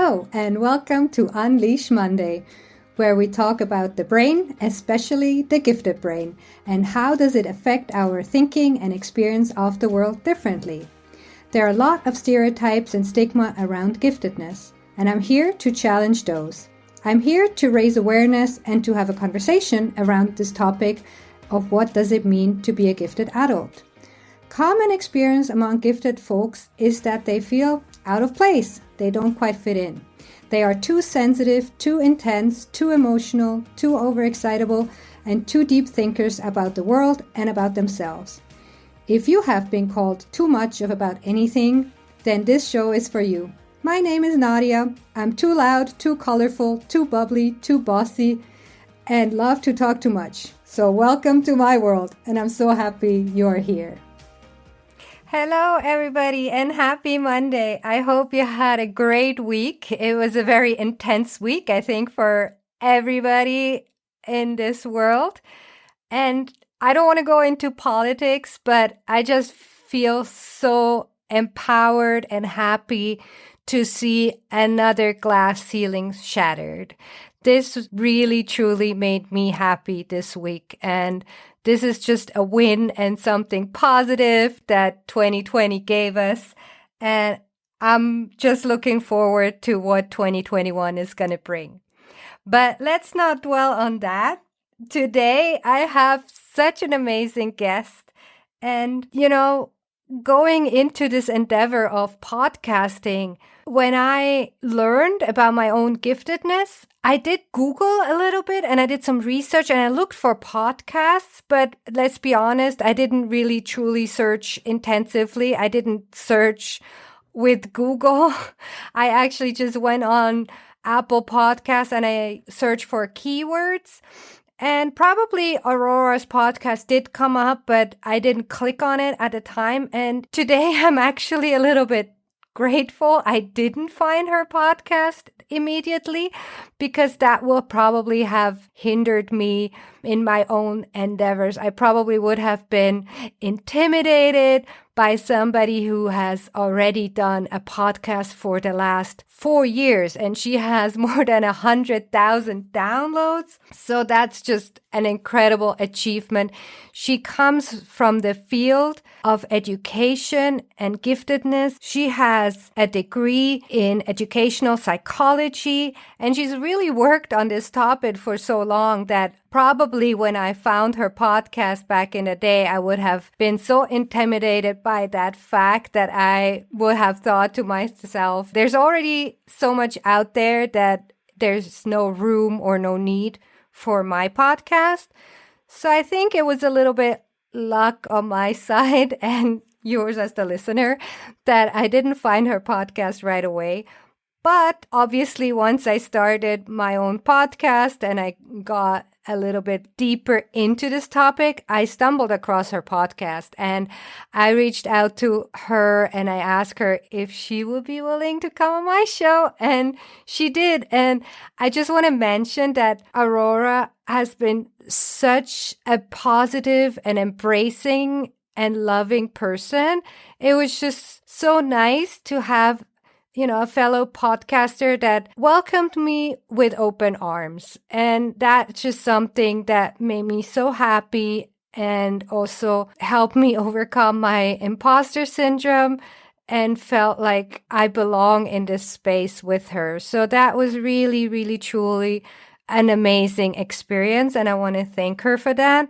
Hello, and welcome to Unleash Monday, where we talk about the brain, especially the gifted brain, and how does it affect our thinking and experience of the world differently. There are a lot of stereotypes and stigma around giftedness, and I'm here to challenge those. I'm here to raise awareness and to have a conversation around this topic of what does it mean to be a gifted adult. Common experience among gifted folks is that they feel out of place. They don't quite fit in. They are too sensitive, too intense, too emotional, too overexcitable, and too deep thinkers about the world and about themselves. If you have been called too much of about anything, then this show is for you. My name is Nadia. I'm too loud, too colorful, too bubbly, too bossy, and love to talk too much. So welcome to my world, and I'm so happy you're here. Hello, everybody, and happy Monday. I hope you had a great week. It was a very intense week, I think, for everybody in this world. And I don't want to go into politics, but I just feel so empowered and happy to see another glass ceiling shattered. This really, truly made me happy this week. And this is just a win and something positive that 2020 gave us. And I'm just looking forward to what 2021 is going to bring. But let's not dwell on that. Today, I have such an amazing guest. And, going into this endeavor of podcasting, when I learned about my own giftedness, I did Google a little bit and I did some research and I looked for podcasts, but let's be honest, I didn't really truly search intensively. I didn't search with Google. I actually just went on Apple Podcasts and I searched for keywords. And probably Aurora's podcast did come up, but I didn't click on it at the time. And today I'm actually a little bit grateful I didn't find her podcast immediately, because that will probably have hindered me in my own endeavors. I probably would have been intimidated by somebody who has already done a podcast for the last 4 years, and she has more than 100,000 downloads. So that's just an incredible achievement. She comes from the field of education and giftedness. She has a degree in educational psychology, and she's really worked on this topic for so long that probably when I found her podcast back in the day, I would have been so intimidated by that fact that I would have thought to myself, there's already so much out there that there's no room or no need for my podcast. So I think it was a little bit luck on my side and yours as the listener that I didn't find her podcast right away. But obviously, once I started my own podcast and I got a little bit deeper into this topic, I stumbled across her podcast and I reached out to her and I asked her if she would be willing to come on my show. And she did. And I just want to mention that Aurora has been such a positive and embracing and loving person. It was just so nice to have a fellow podcaster that welcomed me with open arms. And that's just something that made me so happy and also helped me overcome my imposter syndrome and felt like I belong in this space with her. So that was really, really, truly an amazing experience. And I want to thank her for that.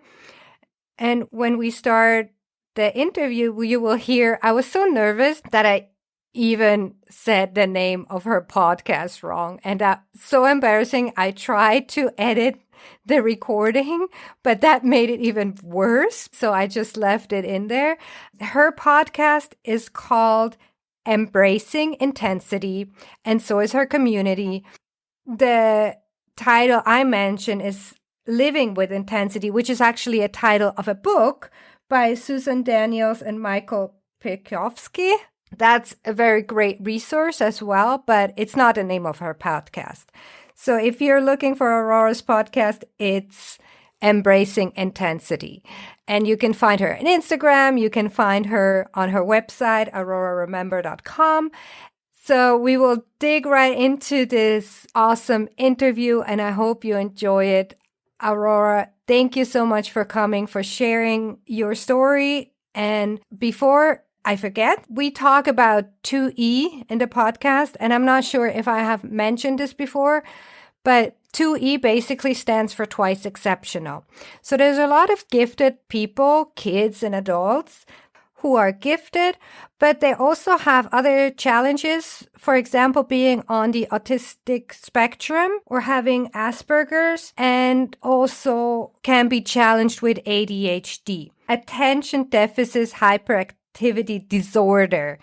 And when we start the interview, you will hear I was so nervous that I even said the name of her podcast wrong. And that's so embarrassing. I tried to edit the recording, but that made it even worse. So I just left it in there. Her podcast is called Embracing Intensity, and so is her community. The title I mentioned is Living with Intensity, which is actually a title of a book by Susan Daniels and Michael Piekowski. That's a very great resource as well, but it's not the name of her podcast. So if you're looking for Aurora's podcast, it's Embracing Intensity. And you can find her on Instagram. You can find her on her website, auroraremember.com. So we will dig right into this awesome interview, and I hope you enjoy it. Aurora, thank you so much for coming, for sharing your story. And before I forget, we talk about 2E in the podcast, and I'm not sure if I have mentioned this before, but 2E basically stands for twice exceptional. So there's a lot of gifted people, kids and adults, who are gifted, but they also have other challenges. For example, being on the autistic spectrum or having Asperger's, and also can be challenged with ADHD, attention deficit hyperactivity disorder.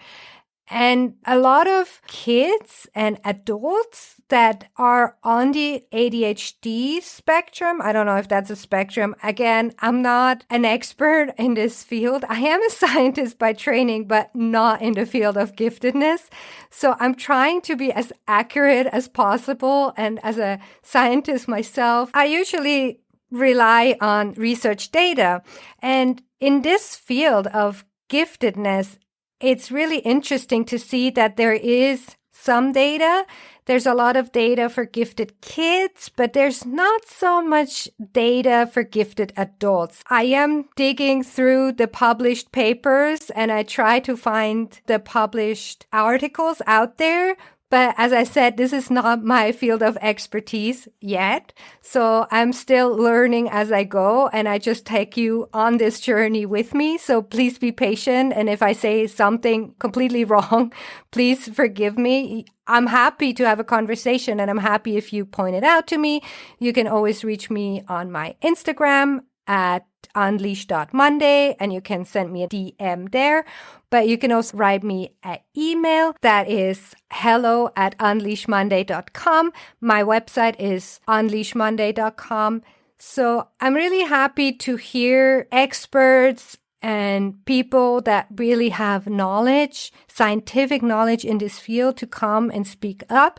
And a lot of kids and adults that are on the ADHD spectrum, I don't know if that's a spectrum. Again, I'm not an expert in this field. I am a scientist by training, but not in the field of giftedness. So I'm trying to be as accurate as possible. And as a scientist myself, I usually rely on research data. And in this field of giftedness, it's really interesting to see that there is some data. There's a lot of data for gifted kids, but there's not so much data for gifted adults. I am digging through the published papers and I try to find the published articles out there. But as I said, this is not my field of expertise yet. So I'm still learning as I go, and I just take you on this journey with me. So please be patient. And if I say something completely wrong, please forgive me. I'm happy to have a conversation, and I'm happy if you point it out to me. You can always reach me on my Instagram at unleash.monday, and you can send me a DM there. But you can also write me an email that is hello@unleashmonday.com. My website is unleashmonday.com. So I'm really happy to hear experts and people that really have knowledge, scientific knowledge in this field, to come and speak up,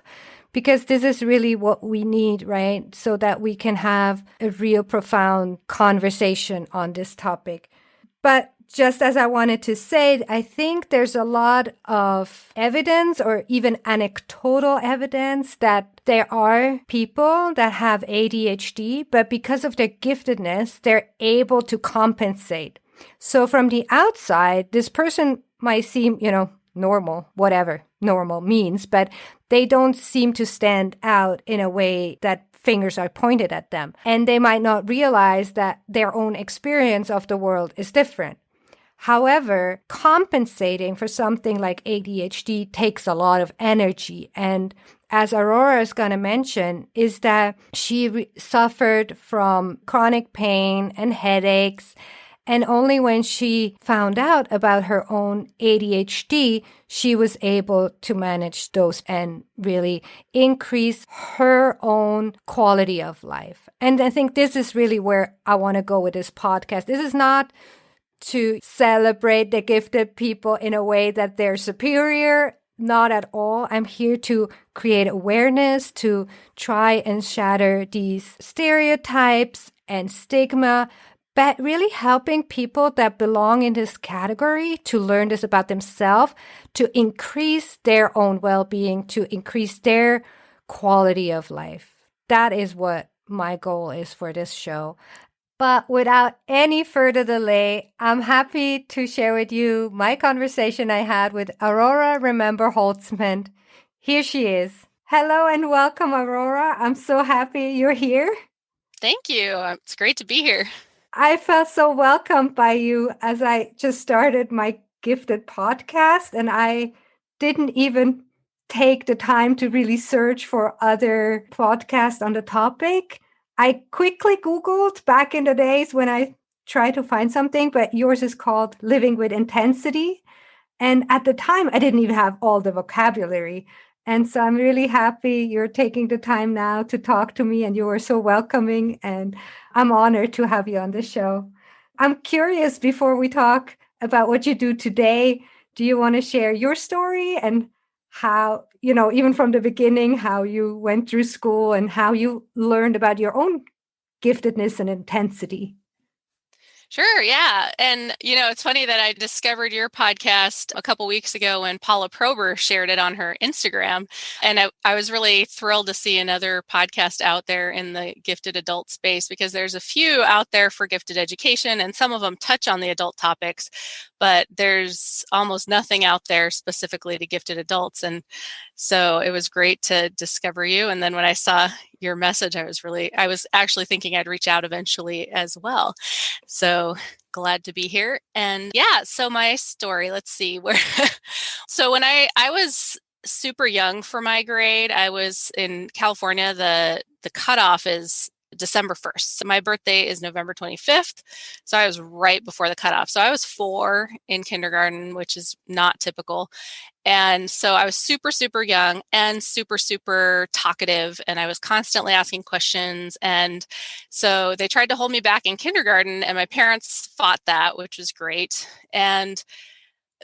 because this is really what we need, right? So that we can have a real profound conversation on this topic. But just as I wanted to say, I think there's a lot of evidence, or even anecdotal evidence, that there are people that have ADHD, but because of their giftedness, they're able to compensate. So from the outside, this person might seem, normal, whatever normal means, but they don't seem to stand out in a way that fingers are pointed at them. And they might not realize that their own experience of the world is different. However, compensating for something like ADHD takes a lot of energy. And as Aurora is going to mention, is that she suffered from chronic pain and headaches. And only when she found out about her own ADHD, she was able to manage those and really increase her own quality of life. And I think this is really where I want to go with this podcast. This is not to celebrate the gifted people in a way that they're superior. Not at all. I'm here to create awareness, to try and shatter these stereotypes and stigma, but really helping people that belong in this category to learn this about themselves, to increase their own well-being, to increase their quality of life. That is what my goal is for this show. But without any further delay, I'm happy to share with you my conversation I had with Aurora Remember Holtzmann. Here she is. Hello and welcome, Aurora. I'm so happy you're here. Thank you. It's great to be here. I felt so welcomed by you as I just started my Gifted podcast, and I didn't even take the time to really search for other podcasts on the topic. I quickly Googled back in the days when I tried to find something, but yours is called Living with Intensity. And at the time, I didn't even have all the vocabulary. And so I'm really happy you're taking the time now to talk to me, and you were so welcoming, and I'm honored to have you on the show. I'm curious, before we talk about what you do today, do you want to share your story and how, even from the beginning, how you went through school and how you learned about your own giftedness and intensity? Sure, yeah. And, it's funny that I discovered your podcast a couple weeks ago when Paula Prober shared it on her Instagram. And I was really thrilled to see another podcast out there in the gifted adult space, because there's a few out there for gifted education, and some of them touch on the adult topics, but there's almost nothing out there specifically to gifted adults. And so it was great to discover you. And then when I saw your message, I was actually thinking I'd reach out eventually as well. So glad to be here. And yeah, so my story, let's see where. So when I was super young for my grade, I was in California. The cutoff is December 1st. So my birthday is November 25th. So I was right before the cutoff. So I was 4 in kindergarten, which is not typical. And so I was super, super young and super, super talkative, and I was constantly asking questions. And so they tried to hold me back in kindergarten, and my parents fought that, which was great. And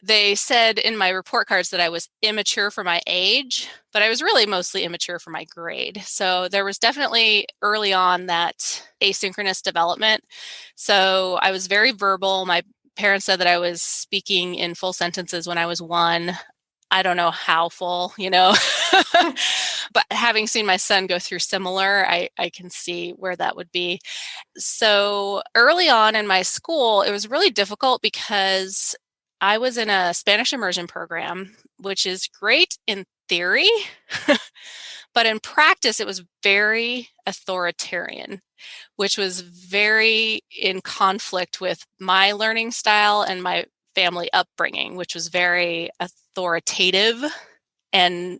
they said in my report cards that I was immature for my age, but I was really mostly immature for my grade. So there was definitely early on that asynchronous development. So I was very verbal. My parents said that I was speaking in full sentences when I was 1. I don't know how full, but having seen my son go through similar, I can see where that would be. So early on in my school, it was really difficult because I was in a Spanish immersion program, which is great in theory, but in practice, it was very authoritarian, which was very in conflict with my learning style and my family upbringing, which was very authoritative and,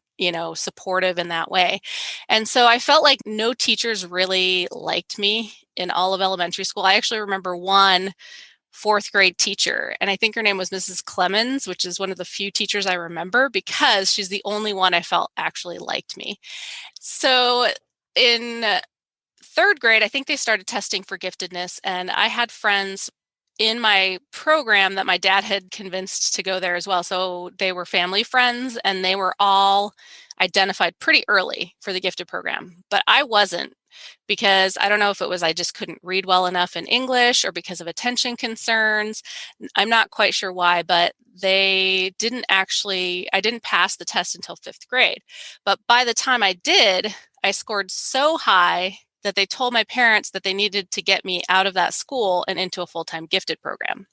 supportive in that way. And so I felt like no teachers really liked me in all of elementary school. I actually remember one 4th grade teacher, and I think her name was Mrs. Clemens, which is one of the few teachers I remember because she's the only one I felt actually liked me. So in 3rd grade, I think they started testing for giftedness, and I had friends in my program that my dad had convinced to go there as well. So they were family friends, and they were all identified pretty early for the gifted program, but I wasn't, because I don't know if it was I just couldn't read well enough in English or because of attention concerns. I'm not quite sure why, but I didn't pass the test until 5th grade. But by the time I did, I scored so high that they told my parents that they needed to get me out of that school and into a full-time gifted program.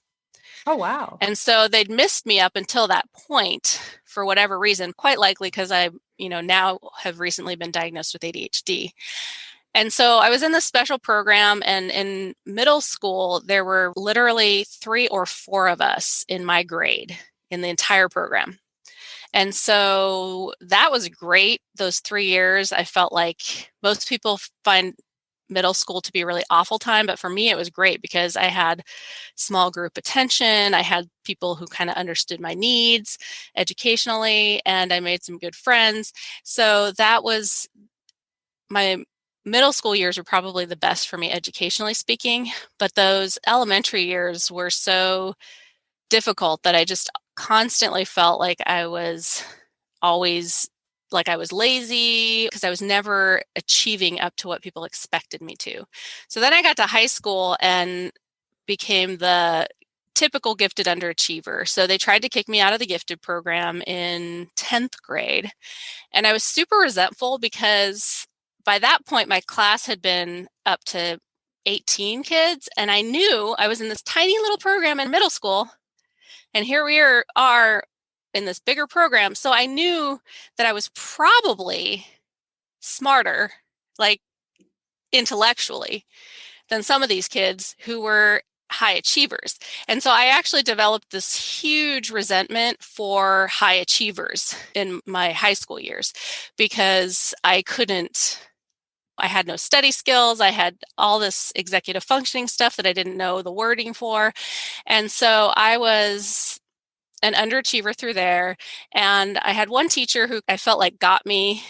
Oh, wow. And so they'd missed me up until that point for whatever reason, quite likely because I, now have recently been diagnosed with ADHD. And so I was in this special program, and in middle school, there were literally 3 or 4 of us in my grade in the entire program. And so that was great. Those 3 years, I felt like most people find middle school to be a really awful time, but for me, it was great because I had small group attention. I had people who kind of understood my needs educationally, and I made some good friends. So that was my middle school years were probably the best for me educationally speaking, but those elementary years were so difficult that I just constantly felt like I was lazy because I was never achieving up to what people expected me to. So then I got to high school and became the typical gifted underachiever. So they tried to kick me out of the gifted program in 10th grade. And I was super resentful because by that point, my class had been up to 18 kids. And I knew I was in this tiny little program in middle school. And here we are in this bigger program. So I knew that I was probably smarter, like intellectually, than some of these kids who were high achievers. And so I actually developed this huge resentment for high achievers in my high school years because I had no study skills. I had all this executive functioning stuff that I didn't know the wording for. And so I was an underachiever through there. And I had one teacher who I felt like got me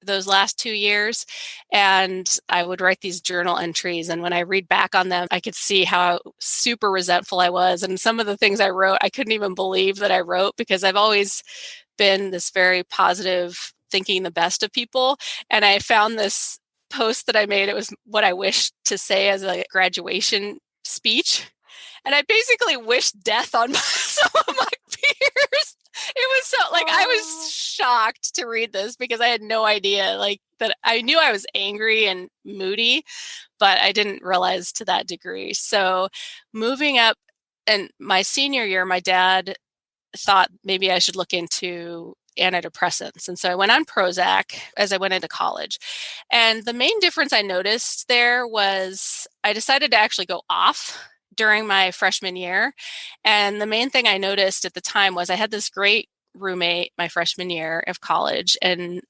those last 2 years. And I would write these journal entries. And when I read back on them, I could see how super resentful I was. And some of the things I wrote, I couldn't even believe that I wrote because I've always been this very positive, thinking the best of people. And I found this post that I made. It was what I wished to say as a graduation speech. And I basically wished death on some of my peers. It was so I was shocked to read this because I had no idea that. I knew I was angry and moody, but I didn't realize to that degree. So moving up and my senior year, my dad thought maybe I should look into antidepressants. And so I went on Prozac as I went into college. And the main difference I noticed there was I decided to actually go off during my freshman year. And the main thing I noticed at the time was I had this great roommate my freshman year of college, and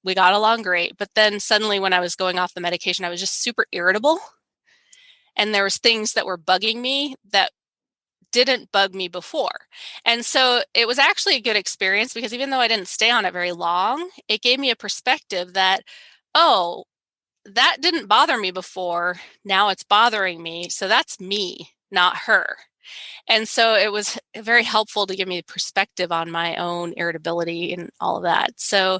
we got along great. But then suddenly when I was going off the medication, I was just super irritable. And there was things that were bugging me that didn't bug me before. And so it was actually a good experience because even though I didn't stay on it very long, it gave me a perspective that, oh, that didn't bother me before. Now it's bothering me. So that's me, not her. And so it was very helpful to give me a perspective on my own irritability and all of that. So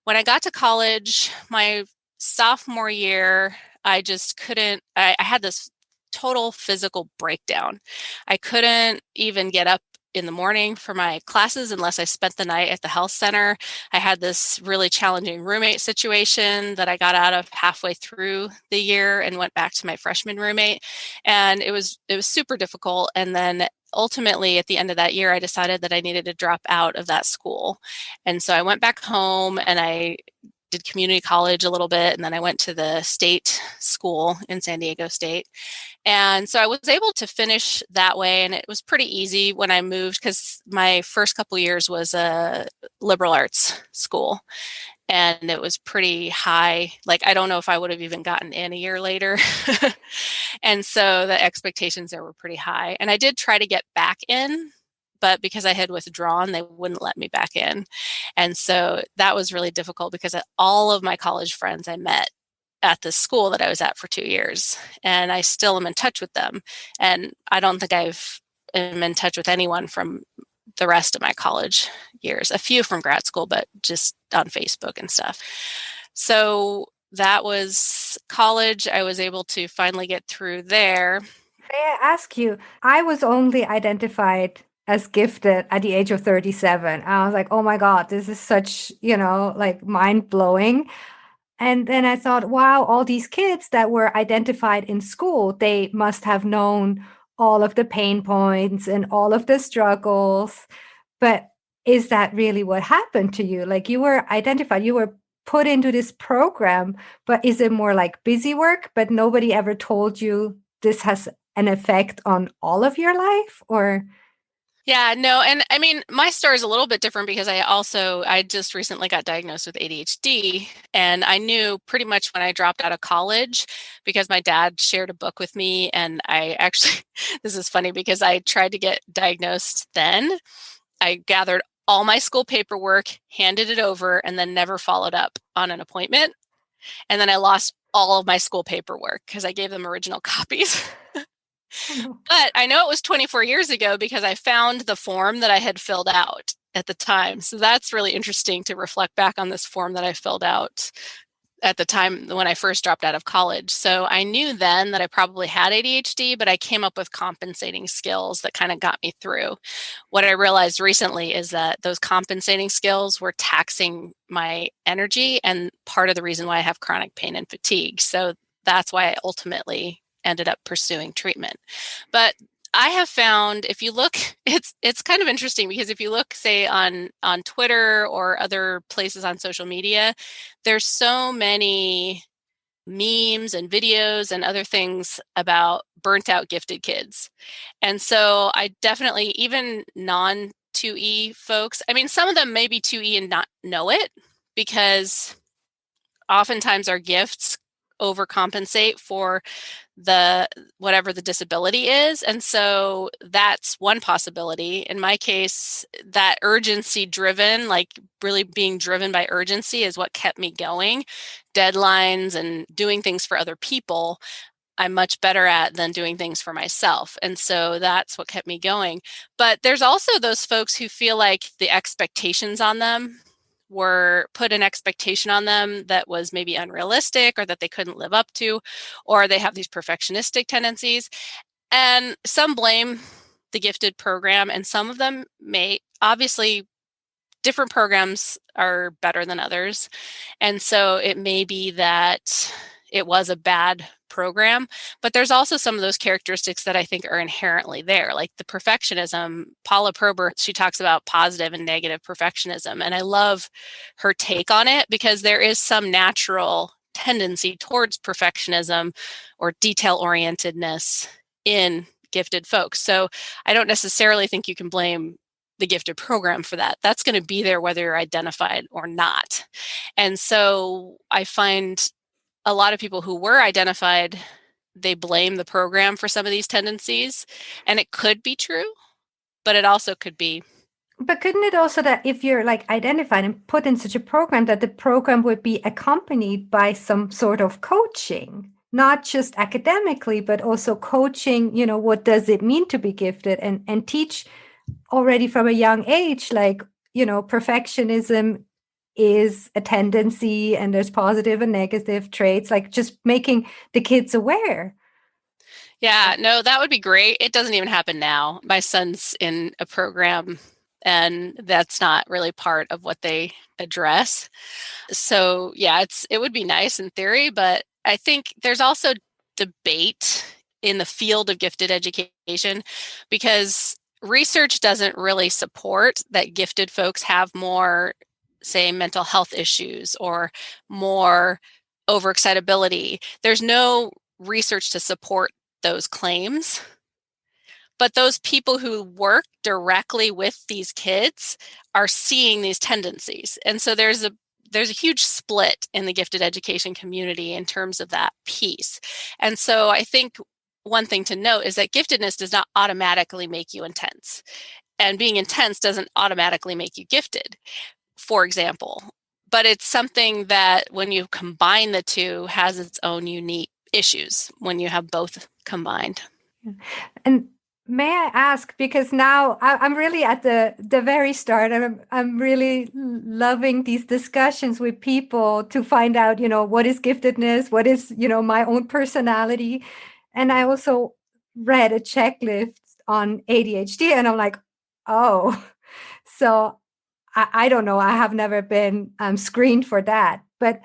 when I got to college, my sophomore year, I just couldn't, I had this total physical breakdown. I couldn't even get up in the morning for my classes unless I spent the night at the health center. I had this really challenging roommate situation that I got out of halfway through the year and went back to my freshman roommate. And it was super difficult. And then ultimately at the end of that year, I decided that I needed to drop out of that school. And so I went back home and I did community college a little bit, and then I went to the state school in San Diego State. And so I was able to finish that way, and it was pretty easy when I moved because my first couple years was a liberal arts school, and it was pretty high. I don't know if I would have even gotten in a year later. And so the expectations there were pretty high. And I did try to get back in, but because I had withdrawn, they wouldn't let me back in. And so that was really difficult because all of my college friends I met at the school that I was at for 2 years, and I still am in touch with them. And I don't think am in touch with anyone from the rest of my college years, a few from grad school, but just on Facebook and stuff. So that was college. I was able to finally get through there. May I ask you, I was only identified as gifted at the age of 37. I was like, oh my God, this is such, mind blowing. And then I thought, wow, all these kids that were identified in school, they must have known all of the pain points and all of the struggles. But is that really what happened to you? You were identified, you were put into this program, but is it more like busy work, but nobody ever told you this has an effect on all of your life? Or yeah, no. And I mean, my story is a little bit different because I just recently got diagnosed with ADHD, and I knew pretty much when I dropped out of college because my dad shared a book with me. And I actually, this is funny because I tried to get diagnosed then. I gathered all my school paperwork, handed it over, and then never followed up on an appointment. And then I lost all of my school paperwork because I gave them original copies. But I know it was 24 years ago because I found the form that I had filled out at the time. So that's really interesting to reflect back on this form that I filled out at the time when I first dropped out of college. So I knew then that I probably had ADHD, but I came up with compensating skills that kind of got me through. What I realized recently is that those compensating skills were taxing my energy and part of the reason why I have chronic pain and fatigue. So that's why I ultimately ended up pursuing treatment. But I have found if you look, it's kind of interesting because if you look, say, on Twitter or other places on social media, there's so many memes and videos and other things about burnt out gifted kids. And so I definitely, even non 2E folks, I mean, some of them may be 2E and not know it because oftentimes our gifts overcompensate for whatever the disability is. And so that's one possibility. In my case, that urgency driven, really being driven by urgency is what kept me going. Deadlines and doing things for other people, I'm much better at than doing things for myself. And so that's what kept me going. But there's also those folks who feel like the expectations on them were put an expectation on them that was maybe unrealistic or that they couldn't live up to, or they have these perfectionistic tendencies. And some blame the gifted program, and some of them may, obviously, different programs are better than others. And so it may be that it was a bad program, but there's also some of those characteristics that I think are inherently there, like the perfectionism. Paula Prober, she talks about positive and negative perfectionism. And I love her take on it because there is some natural tendency towards perfectionism or detail orientedness in gifted folks. So I don't necessarily think you can blame the gifted program for that. That's going to be there whether you're identified or not. And so I find a lot of people who were identified, they blame the program for some of these tendencies. And it could be true, but it also could be. But couldn't it also that if you're like identified and put in such a program, that the program would be accompanied by some sort of coaching, not just academically, but also coaching, what does it mean to be gifted, and teach already from a young age, like, perfectionism is a tendency and there's positive and negative traits, like just making the kids aware. Yeah, no, that would be great. It doesn't even happen now. My son's in a program and that's not really part of what they address. So yeah, it would be nice in theory, but I think there's also debate in the field of gifted education because research doesn't really support that gifted folks have more, say, mental health issues or more overexcitability. There's no research to support those claims. But those people who work directly with these kids are seeing these tendencies. And so there's a huge split in the gifted education community in terms of that piece. And so I think one thing to note is that giftedness does not automatically make you intense. And being intense doesn't automatically make you gifted, for example. But it's something that when you combine the two has its own unique issues when you have both combined. And may I ask, because now I'm really at the very start, I'm really loving these discussions with people to find out, what is giftedness, what is, my own personality. And I also read a checklist on ADHD and I'm like, oh, so I don't know. I have never been screened for that. But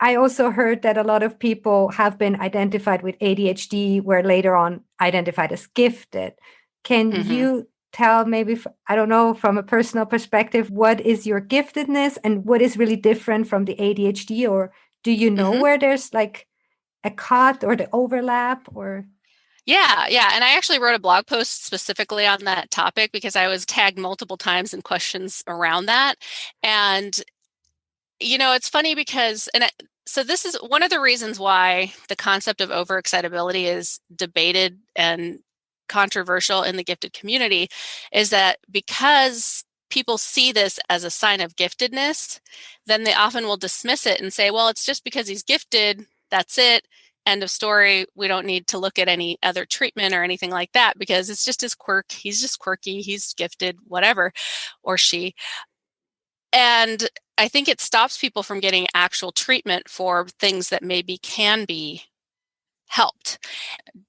I also heard that a lot of people have been identified with ADHD, were later on identified as gifted. Can you tell maybe, I don't know, from a personal perspective, what is your giftedness and what is really different from the ADHD? Or do you know where there's like a cut or the overlap or? Yeah. And I actually wrote a blog post specifically on that topic because I was tagged multiple times in questions around that. And, it's funny because, so this is one of the reasons why the concept of overexcitability is debated and controversial in the gifted community, is that because people see this as a sign of giftedness, then they often will dismiss it and say, well, it's just because he's gifted, that's it. End of story. We don't need to look at any other treatment or anything like that because it's just his quirk. He's just quirky. He's gifted, whatever, or she. And I think it stops people from getting actual treatment for things that maybe can be helped.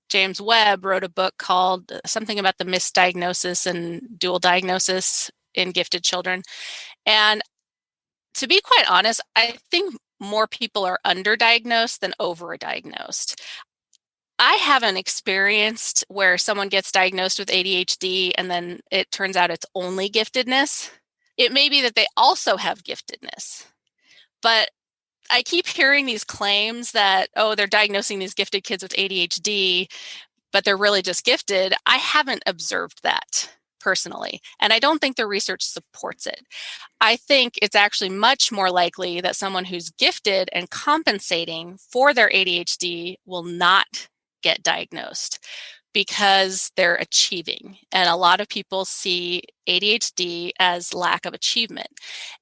James Webb wrote a book called something about the misdiagnosis and dual diagnosis in gifted children. And to be quite honest, I think more people are underdiagnosed than overdiagnosed. I haven't experienced where someone gets diagnosed with ADHD and then it turns out it's only giftedness. It may be that they also have giftedness, but I keep hearing these claims that, they're diagnosing these gifted kids with ADHD, but they're really just gifted. I haven't observed that personally, and I don't think the research supports it. I think it's actually much more likely that someone who's gifted and compensating for their ADHD will not get diagnosed because they're achieving. And a lot of people see ADHD as lack of achievement.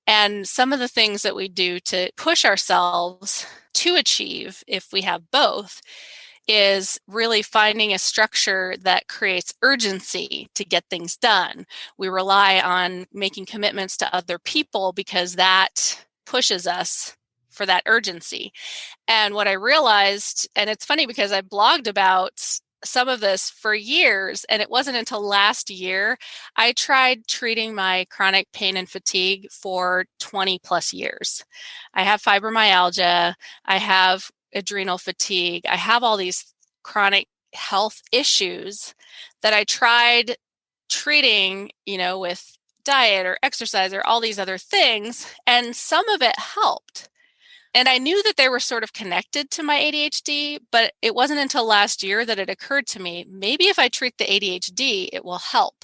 And some of the things that we do to push ourselves to achieve, if we have both, is really finding a structure that creates urgency to get things done. We rely on making commitments to other people because that pushes us for that urgency. And what I realized, and it's funny because I blogged about some of this for years, and it wasn't until last year I tried treating my chronic pain and fatigue for 20 plus years. I have fibromyalgia, I have adrenal fatigue, I have all these chronic health issues that I tried treating, with diet or exercise or all these other things, and some of it helped. And I knew that they were sort of connected to my ADHD, but it wasn't until last year that it occurred to me, maybe if I treat the ADHD, it will help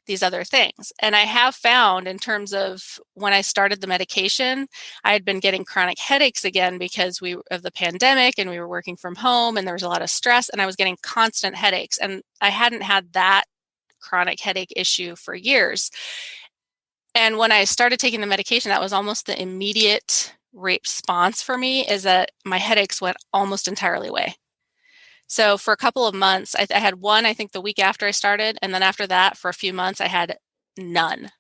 these other things. And I have found, in terms of when I started the medication, I had been getting chronic headaches again because of the pandemic, and we were working from home and there was a lot of stress, and I was getting constant headaches. And I hadn't had that chronic headache issue for years. And when I started taking the medication, that was almost the immediate response for me, is that my headaches went almost entirely away. So for a couple of months, I had one, I think the week after I started. And then after that, for a few months, I had none.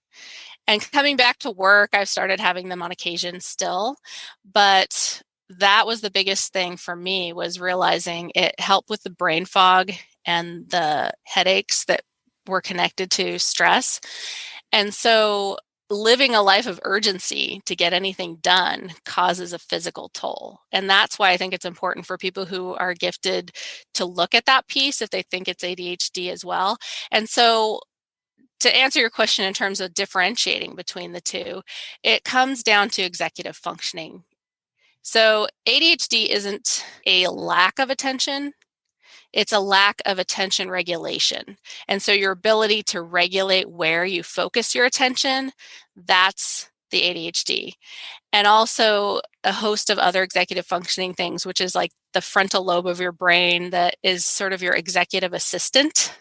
And coming back to work, I've started having them on occasion still. But that was the biggest thing for me, was realizing it helped with the brain fog and the headaches that were connected to stress. And so living a life of urgency to get anything done causes a physical toll. And that's why I think it's important for people who are gifted to look at that piece if they think it's ADHD as well. And so to answer your question in terms of differentiating between the two, it comes down to executive functioning. So ADHD isn't a lack of attention. It's a lack of attention regulation. And so your ability to regulate where you focus your attention, that's the ADHD. And also a host of other executive functioning things, which is like the frontal lobe of your brain that is sort of your executive assistant.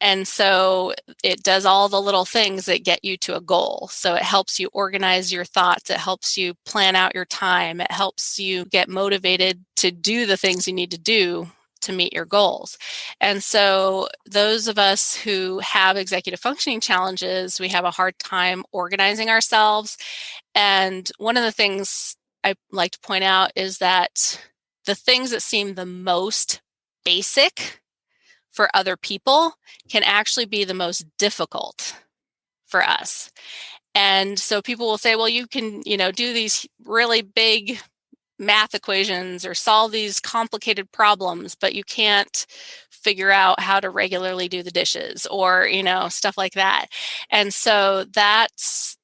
And so it does all the little things that get you to a goal. So it helps you organize your thoughts. It helps you plan out your time. It helps you get motivated to do the things you need to do to meet your goals. And so those of us who have executive functioning challenges, we have a hard time organizing ourselves. And one of the things I like to point out is that the things that seem the most basic for other people can actually be the most difficult for us. And so people will say, well, you can, do these really big math equations or solve these complicated problems, but you can't figure out how to regularly do the dishes or, stuff like that. And so that's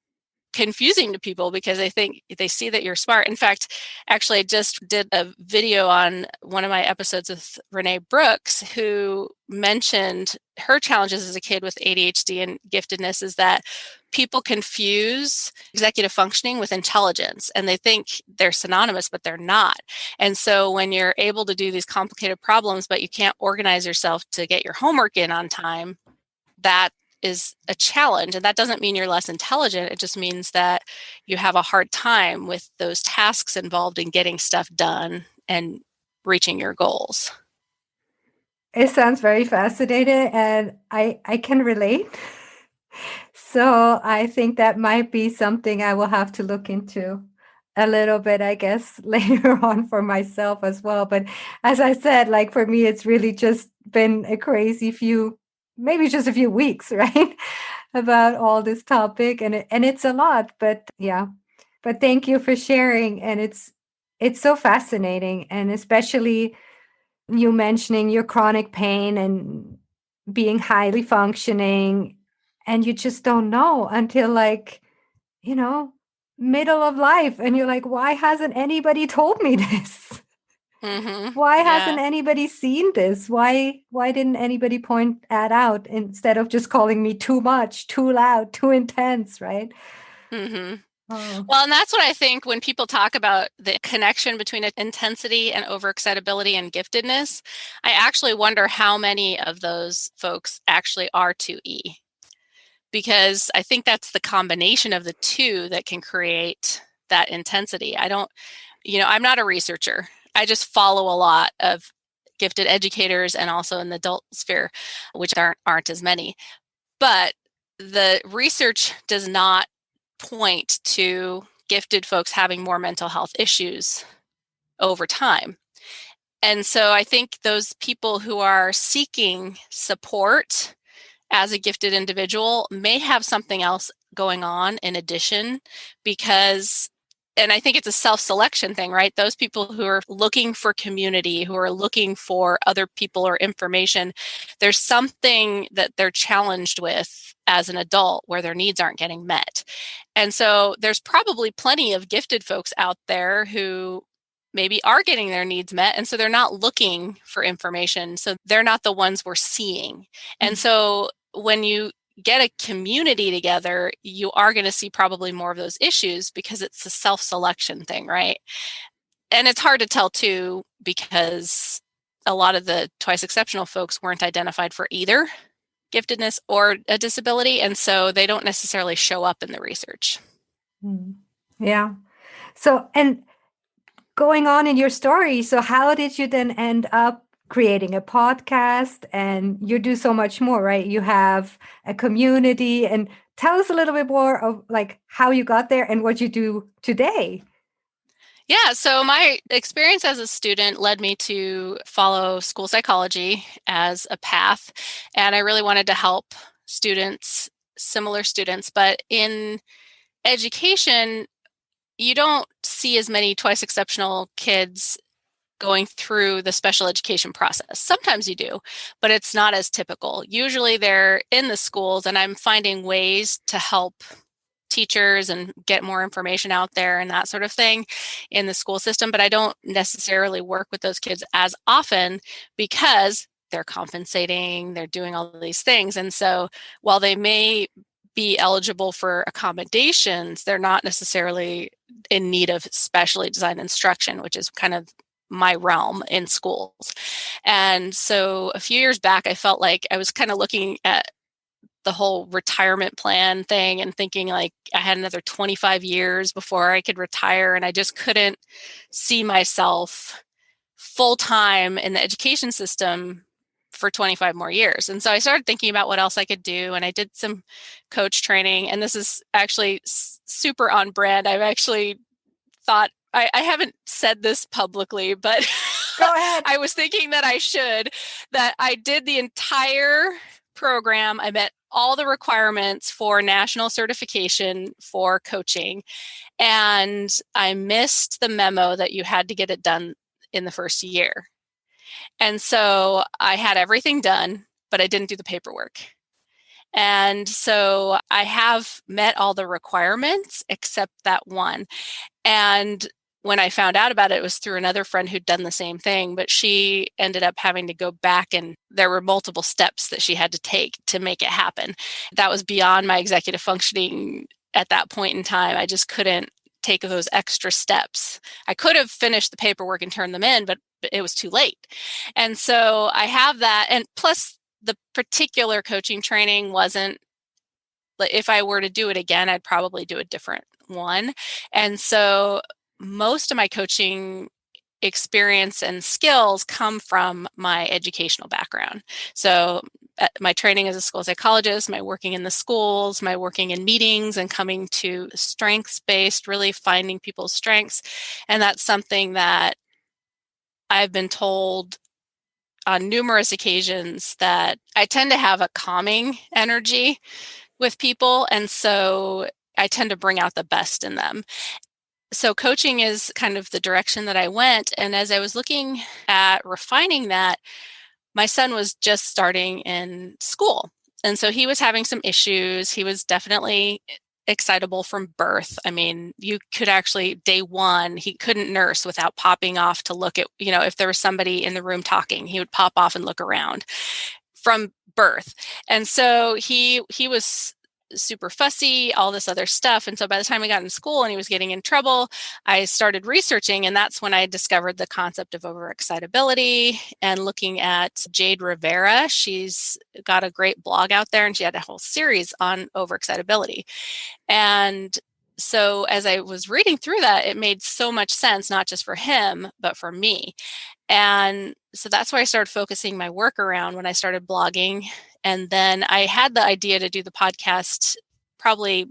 confusing to people because they think they see that you're smart. In fact, actually, I just did a video on one of my episodes with Renee Brooks, who mentioned her challenges as a kid with ADHD and giftedness is that people confuse executive functioning with intelligence, and they think they're synonymous, but they're not. And so when you're able to do these complicated problems, but you can't organize yourself to get your homework in on time, that is a challenge. And that doesn't mean you're less intelligent. It just means that you have a hard time with those tasks involved in getting stuff done and reaching your goals. It sounds very fascinating, and I can relate. So I think that might be something I will have to look into a little bit, I guess, later on for myself as well. But as I said, like for me, it's really just been a crazy maybe just a few weeks, right? About all this topic, and it's a lot, but yeah. But thank you for sharing, and it's so fascinating, and especially you mentioning your chronic pain and being highly functioning, and you just don't know until middle of life, and you're like, why hasn't anybody told me this? Mm-hmm. Why hasn't anybody seen this? Why didn't anybody point that out instead of just calling me too much, too loud, too intense, right? Mm-hmm. Oh. Well, and that's what I think when people talk about the connection between intensity and overexcitability and giftedness, I actually wonder how many of those folks actually are 2E. Because I think that's the combination of the two that can create that intensity. I'm not a researcher. I just follow a lot of gifted educators and also in the adult sphere, which aren't as many. But the research does not point to gifted folks having more mental health issues over time. And so I think those people who are seeking support as a gifted individual may have something else going on in addition, because, and I think it's a self-selection thing, right? Those people who are looking for community, who are looking for other people or information, there's something that they're challenged with as an adult where their needs aren't getting met. And so there's probably plenty of gifted folks out there who maybe are getting their needs met. And so they're not looking for information. So they're not the ones we're seeing. And so when you get a community together, you are going to see probably more of those issues because it's a self-selection thing, right? And it's hard to tell too, because a lot of the twice exceptional folks weren't identified for either giftedness or a disability. And so they don't necessarily show up in the research. Yeah. So, and going on in your story, so how did you then end up creating a podcast? And you do so much more, right? You have a community, and tell us a little bit more of like how you got there and what you do today. Yeah, so my experience as a student led me to follow school psychology as a path, and I really wanted to help students, similar students, but in education, you don't see as many twice exceptional kids going through the special education process. Sometimes you do, but it's not as typical. Usually they're in the schools, and I'm finding ways to help teachers and get more information out there and that sort of thing in the school system. But I don't necessarily work with those kids as often because they're compensating, they're doing all of these things. And so while they may be eligible for accommodations, they're not necessarily in need of specially designed instruction, which is kind of my realm in schools. And so a few years back, I felt like I was kind of looking at the whole retirement plan thing and thinking like I had another 25 years before I could retire. And I just couldn't see myself full time in the education system for 25 more years. And so I started thinking about what else I could do. And I did some coach training. And this is actually super on brand. I've actually thought, I haven't said this publicly, but Go ahead. I was thinking that I should, that I did the entire program. I met all the requirements for national certification for coaching. And I missed the memo that you had to get it done in the first year. And so I had everything done, but I didn't do the paperwork. And so I have met all the requirements except that one. And when I found out about it, it was through another friend who'd done the same thing, but she ended up having to go back, and there were multiple steps that she had to take to make it happen. That was beyond my executive functioning at that point in time. I just couldn't take those extra steps. I could have finished the paperwork and turned them in, but it was too late. And so I have that. And plus, the particular coaching training wasn't, if I were to do it again, I'd probably do a different one. And so most of my coaching experience and skills come from my educational background. So my training as a school psychologist, my working in the schools, my working in meetings and coming to strengths-based, really finding people's strengths. And that's something that I've been told on numerous occasions that I tend to have a calming energy with people. And so I tend to bring out the best in them. So coaching is kind of the direction that I went. And as I was looking at refining that, my son was just starting in school. And so he was having some issues. He was definitely excitable from birth. I mean, you could actually, day one, he couldn't nurse without popping off to look at, if there was somebody in the room talking, he would pop off and look around from birth. And so he was super fussy, all this other stuff. And so by the time we got in school and he was getting in trouble, I started researching. And that's when I discovered the concept of overexcitability and looking at Jade Rivera. She's got a great blog out there, and she had a whole series on overexcitability. And so as I was reading through that, it made so much sense, not just for him, but for me. And so that's why I started focusing my work around when I started blogging. And then I had the idea to do the podcast probably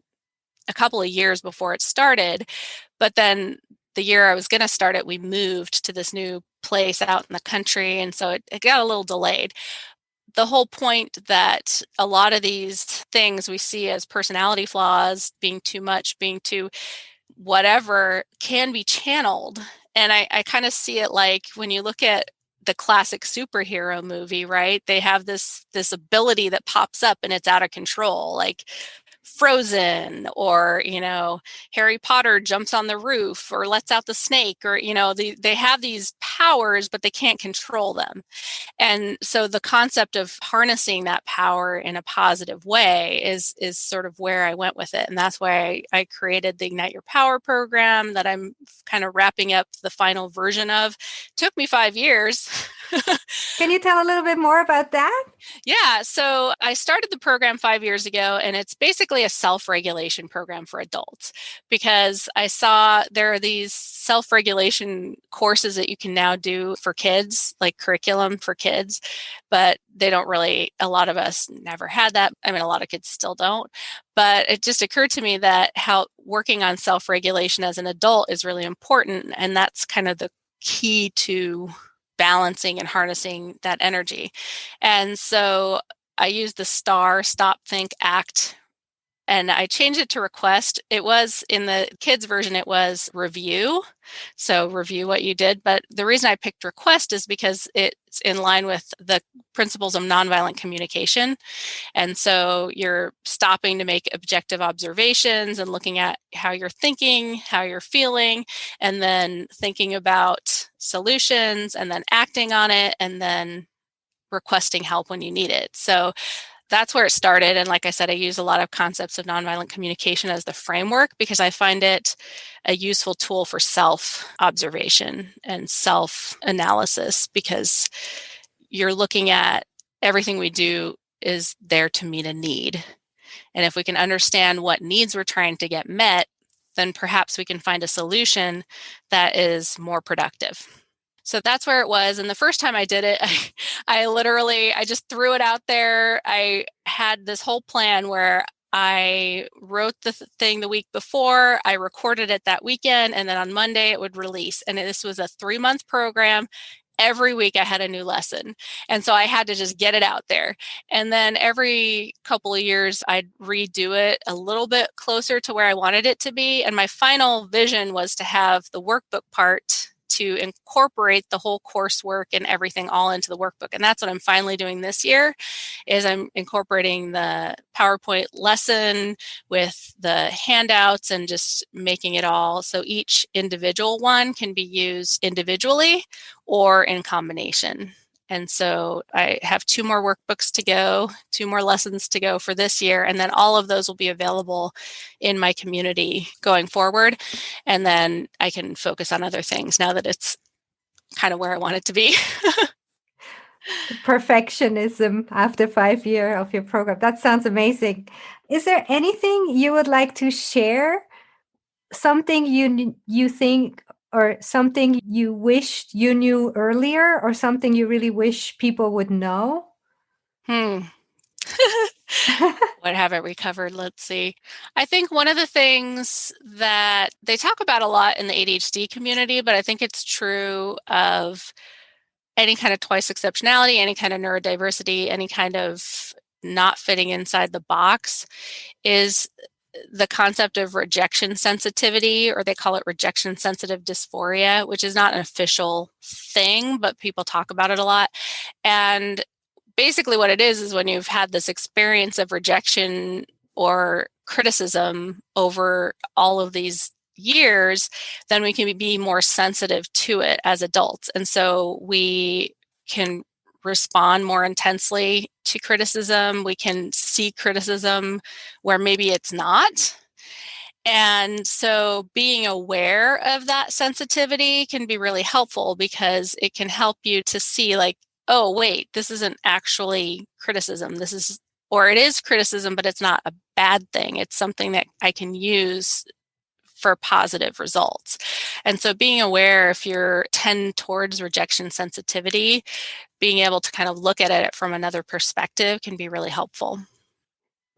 a couple of years before it started. But then the year I was going to start it, we moved to this new place out in the country. And so it got a little delayed. The whole point that a lot of these things we see as personality flaws, being too much, being too whatever, can be channeled. And I kind of see it like when you look at the classic superhero movie, right? They have this ability that pops up and it's out of control, like Frozen, or Harry Potter jumps on the roof or lets out the snake, or they have these powers but they can't control them. And so the concept of harnessing that power in a positive way is sort of where I went with it. And that's why I created the Ignite Your Power program that I'm kind of wrapping up the final version of. It took me 5 years. Can you tell a little bit more about that? Yeah, so I started the program 5 years ago, and it's basically a self-regulation program for adults, because I saw there are these self-regulation courses that you can now do for kids, like curriculum for kids, but they don't really, a lot of us never had that. I mean, a lot of kids still don't, but it just occurred to me that how working on self-regulation as an adult is really important, and that's kind of the key to balancing and harnessing that energy. And so I used the STAR, stop, think, act, and I changed it to request. It was in the kids version, it was review. So review what you did. But the reason I picked request is because it's in line with the principles of nonviolent communication. And so you're stopping to make objective observations and looking at how you're thinking, how you're feeling, and then thinking about solutions, and then acting on it, and then requesting help when you need it. So that's where it started. And like I said, I use a lot of concepts of nonviolent communication as the framework because I find it a useful tool for self-observation and self-analysis, because you're looking at everything we do is there to meet a need. And if we can understand what needs we're trying to get met, then perhaps we can find a solution that is more productive. So that's where it was. And the first time I did it, I just threw it out there. I had this whole plan where I wrote the thing the week before, I recorded it that weekend, and then on Monday it would release. And this was a 3-month program. Every week I had a new lesson. And so I had to just get it out there. And then every couple of years I'd redo it a little bit closer to where I wanted it to be. And my final vision was to have the workbook part to incorporate the whole coursework and everything all into the workbook. And that's what I'm finally doing this year, is I'm incorporating the PowerPoint lesson with the handouts and just making it all so each individual one can be used individually or in combination. And so I have 2 more workbooks to go, 2 more lessons to go for this year. And then all of those will be available in my community going forward. And then I can focus on other things now that it's kind of where I want it to be. Perfectionism after 5 years of your program. That sounds amazing. Is there anything you would like to share? Something you think, or something you wished you knew earlier, or something you really wish people would know? What haven't we covered? Let's see. I think one of the things that they talk about a lot in the ADHD community, but I think it's true of any kind of twice exceptionality, any kind of neurodiversity, any kind of not fitting inside the box, is the concept of rejection sensitivity, or they call it rejection sensitive dysphoria, which is not an official thing, but people talk about it a lot. And basically what it is when you've had this experience of rejection or criticism over all of these years, then we can be more sensitive to it as adults. And so we can respond more intensely to criticism. We can see criticism where maybe it's not. And so being aware of that sensitivity can be really helpful, because it can help you to see, like, oh, wait, this isn't actually criticism. This is, or it is criticism, but it's not a bad thing. It's something that I can use for positive results. And so being aware, if you're tend towards rejection sensitivity, being able to kind of look at it from another perspective can be really helpful.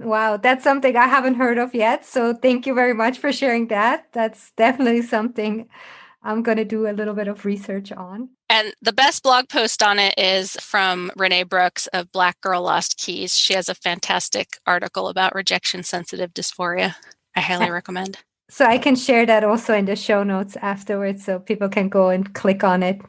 Wow, that's something I haven't heard of yet. So thank you very much for sharing that. That's definitely something I'm going to do a little bit of research on. And the best blog post on it is from Renee Brooks of Black Girl Lost Keys. She has a fantastic article about rejection-sensitive dysphoria. I highly recommend. So I can share that also in the show notes afterwards so people can go and click on it.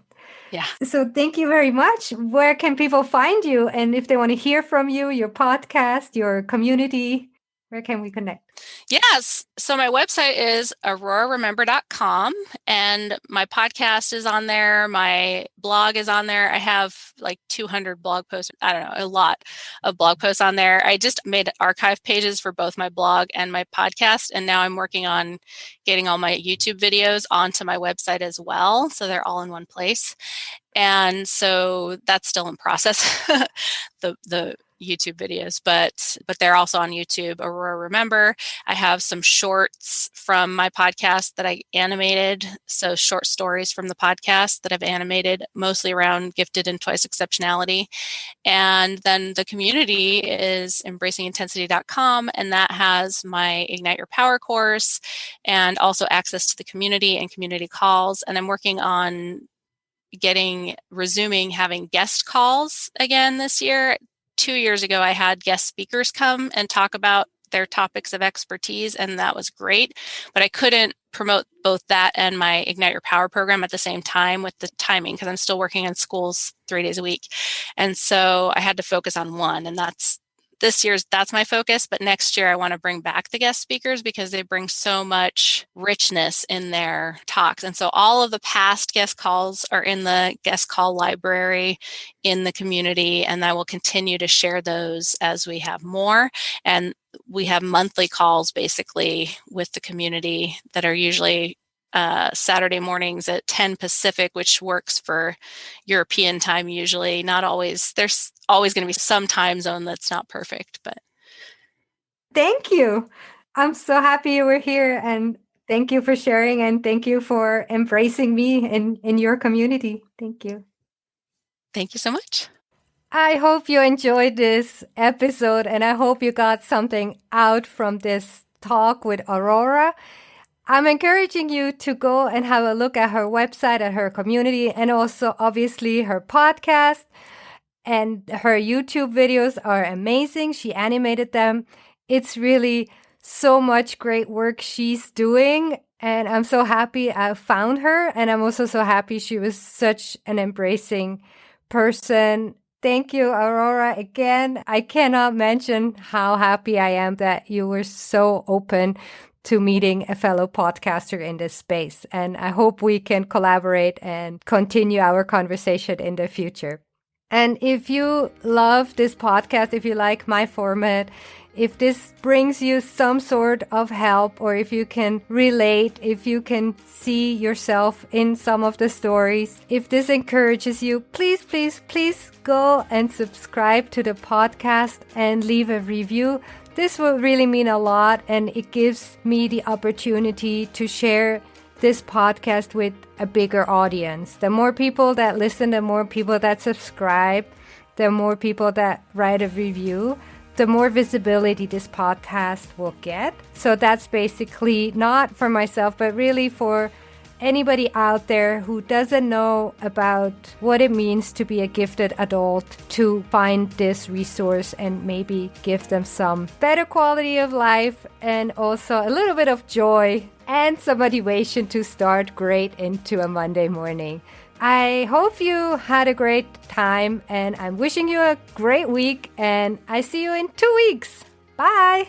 Yeah. So thank you very much. Where can people find you? And if they want to hear from you, your podcast, your community, where can we connect? Yes. So my website is auroraremember.com, and my podcast is on there. My blog is on there. I have like 200 blog posts. I don't know, a lot of blog posts on there. I just made archive pages for both my blog and my podcast. And now I'm working on getting all my YouTube videos onto my website as well. So they're all in one place. And so that's still in process, the YouTube videos, but they're also on YouTube, Aurora Remember. I have some shorts from my podcast that I animated. So short stories from the podcast that I've animated, mostly around gifted and twice exceptionality. And then the community is embracingintensity.com, and that has my Ignite Your Power course and also access to the community and community calls. And I'm working on resuming having guest calls again this year. 2 years ago, I had guest speakers come and talk about their topics of expertise, and that was great. But I couldn't promote both that and my Ignite Your Power program at the same time with the timing, because I'm still working in schools 3 days a week. And so I had to focus on one, and that's my focus. But next year I want to bring back the guest speakers because they bring so much richness in their talks. And so all of the past guest calls are in the guest call library in the community, and I will continue to share those as we have more. And we have monthly calls basically with the community that are usually Saturday mornings at 10 Pacific, which works for European time usually. Not always. There's always going to be some time zone that's not perfect, but. Thank you. I'm so happy you were here, and thank you for sharing, and thank you for embracing me in your community. Thank you. Thank you so much. I hope you enjoyed this episode, and I hope you got something out from this talk with Aurora. I'm encouraging you to go and have a look at her website, at her community, and also obviously her podcast. And her YouTube videos are amazing. She animated them. It's really so much great work she's doing. And I'm so happy I found her. And I'm also so happy she was such an embracing person. Thank you, Aurora. Again, I cannot mention how happy I am that you were so open to meeting a fellow podcaster in this space. And I hope we can collaborate and continue our conversation in the future. And if you love this podcast, if you like my format, if this brings you some sort of help, or if you can relate, if you can see yourself in some of the stories, if this encourages you, please, please, please go and subscribe to the podcast and leave a review. This will really mean a lot, and it gives me the opportunity to share this podcast with a bigger audience. The more people that listen, the more people that subscribe, the more people that write a review, the more visibility this podcast will get. So that's basically not for myself, but really for anybody out there who doesn't know about what it means to be a gifted adult, to find this resource and maybe give them some better quality of life, and also a little bit of joy and some motivation to start great into a Monday morning. I hope you had a great time, and I'm wishing you a great week, and I see you in 2 weeks. Bye!